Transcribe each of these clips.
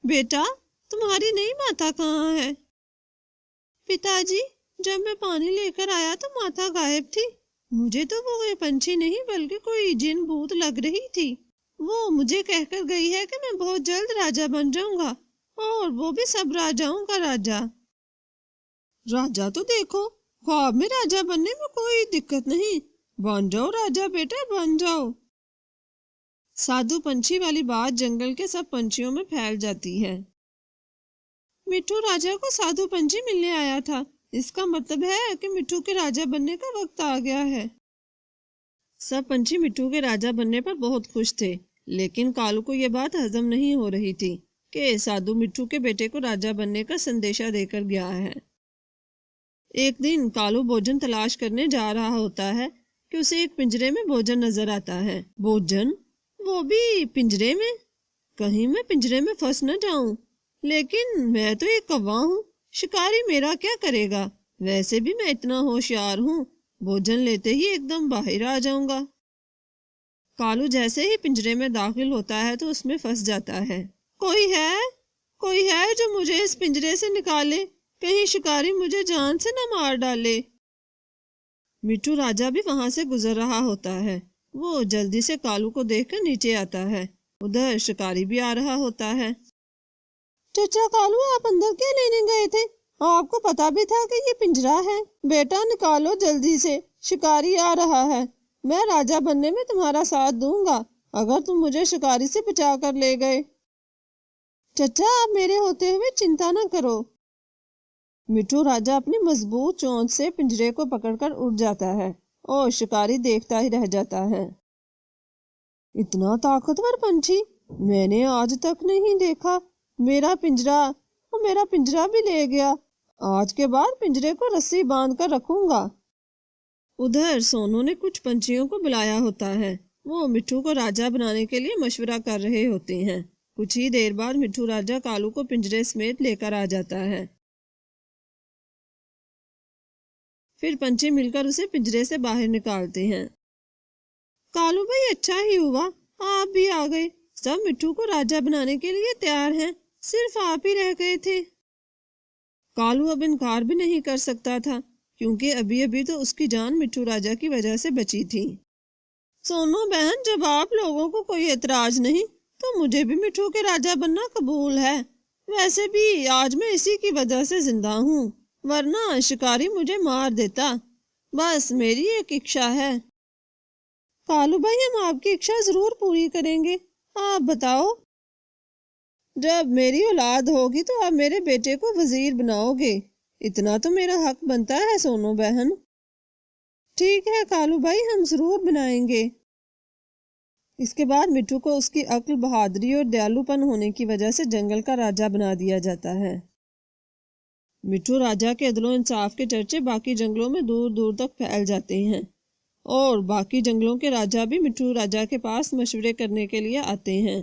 بیٹا تمہاری نئی ماتا کہاں ہے؟ پتا جی جب میں پانی لے کر آیا تو ماتا غائب تھی۔ مجھے تو وہ کوئی پنچھی نہیں بلکہ کوئی جن بھوت لگ رہی تھی۔ وہ مجھے کہہ کر گئی ہے کہ میں بہت جلد راجا بن جاؤں گا، اور وہ بھی سب راجاؤں کا راجا۔ راجا تو دیکھو، خواب میں راجا بننے میں کوئی دقت نہیں، بن جاؤ راجا بیٹا بن جاؤ۔ سادھو پنچھی والی بات جنگل کے سب پنچھیوں میں پھیل جاتی ہے۔ مٹھو راجا کو سادھو پنچھی ملنے آیا تھا، اس کا مطلب ہے کہ مٹھو کے راجا بننے کا وقت آ گیا ہے۔ سب پنچھی مٹھو کے راجا بننے پر بہت خوش تھے، لیکن کالو کو یہ بات ہضم نہیں ہو رہی تھی کہ سادھو مٹھو کے بیٹے کو راجا بننے کا سندیشہ دے کر گیا ہے۔ ایک دن کالو بھوجن تلاش کرنے جا رہا ہوتا ہے کہ اسے ایک پنجرے میں بھوجن نظر آتا ہے۔ بھوجن؟ وہ بھی پنجرے میں؟ کہیں میں پنجرے میں پھنس نہ جاؤں، لیکن میں تو ایک کوا ہوں، شکاری میرا کیا کرے گا؟ ویسے بھی میں اتنا ہوشیار ہوں، بھوجن لیتے ہی ایک دم باہر آ جاؤں گا۔ کالو جیسے ہی پنجرے میں داخل ہوتا ہے تو اس میں پھنس جاتا ہے۔ کوئی ہے جو مجھے اس پنجرے سے نکالے، کہیں شکاری مجھے جان سے نہ مار ڈالے۔ مٹھو راجا بھی وہاں سے گزر رہا ہوتا ہے، وہ جلدی سے کالو کو دیکھ کر نیچے آتا ہے، ادھر شکاری بھی آ رہا ہوتا ہے۔ چچا کالو آپ اندر کیا لینے گئے تھے؟ آپ کو پتا بھی تھا کہ یہ پنجرا ہے؟ بیٹا نکالو جلدی سے، شکاری آ رہا ہے۔ میں راجا بننے میں تمہارا ساتھ دوں گا اگر تم مجھے شکاری سے بچا کر لے گئے۔ چچا آپ میرے ہوتے ہوئے چنتا نہ کرو۔ مٹھو راجا اپنی مضبوط چونچ سے پنجرے کو پکڑ کر اٹھ جاتا ہے اور شکاری دیکھتا ہی رہ جاتا ہے۔ اتنا طاقتور پنچھی میں نے آج تک نہیں دیکھا۔ میرا پنجرا بھی لے گیا۔ آج کے بعد پنجرے کو رسی باندھ کر رکھوں گا۔ ادھر سونو نے کچھ پنچھیوں کو بلایا ہوتا ہے، وہ مٹھو کو راجا بنانے کے لیے مشورہ کر رہے ہوتے ہیں۔ کچھ ہی دیر بعد مٹھو راجا کالو کو پنجرے سمیت لے کر آ جاتا ہے۔ پھر پنچھی مل کر اسے پنجرے سے باہر نکالتے ہیں۔ کالو بھائی اچھا ہی ہوا آپ بھی آ گئے، سب مٹھو کو راجا بنانے کے لیے تیار ہیں، صرف آپ ہی رہ گئے تھے۔ کالو اب انکار بھی نہیں کر سکتا تھا، کیونکہ ابھی تو اس کی جان مٹھو راجا کی وجہ سے بچی تھی۔ سونو بہن جب آپ لوگوں کو کوئی اعتراض نہیں تو مجھے بھی مٹھو کے راجا بننا قبول ہے۔ ویسے بھی آج میں اسی کی وجہ سے زندہ ہوں، ورنہ شکاری مجھے مار دیتا۔ بس میری ایک اکشا ہے۔ کالو بھائی ہم آپ کی اکشا ضرور پوری کریں گے، آپ بتاؤ۔ جب میری اولاد ہوگی تو آپ میرے بیٹے کو وزیر بناؤ گے، اتنا تو میرا حق بنتا ہے سونو بہن۔ ٹھیک ہے کالو بھائی ہم ضرور بنائیں گے۔ اس کے بعد مٹھو کو اس کی عقل، بہادری اور دیالو پن ہونے کی وجہ سے جنگل کا راجا بنا دیا جاتا ہے۔ مٹھو راجا کے عدل و انصاف کے چرچے باقی جنگلوں میں دور دور تک پھیل جاتے ہیں، اور باقی جنگلوں کے راجا بھی مٹھو راجا کے پاس مشورے کرنے کے لیے آتے ہیں۔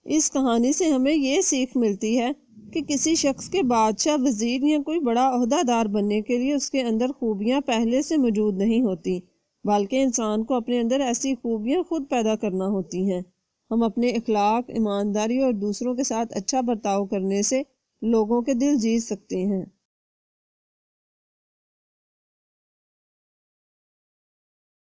اس کہانی سے ہمیں یہ سیکھ ملتی ہے کہ کسی شخص کے بادشاہ، وزیر یا کوئی بڑا عہدہ دار بننے کے لیے اس کے اندر خوبیاں پہلے سے موجود نہیں ہوتی، بلکہ انسان کو اپنے اندر ایسی خوبیاں خود پیدا کرنا ہوتی ہیں۔ ہم اپنے اخلاق، ایمانداری اور دوسروں کے ساتھ اچھا برتاؤ کرنے سے لوگوں کے دل جیت سکتے ہیں۔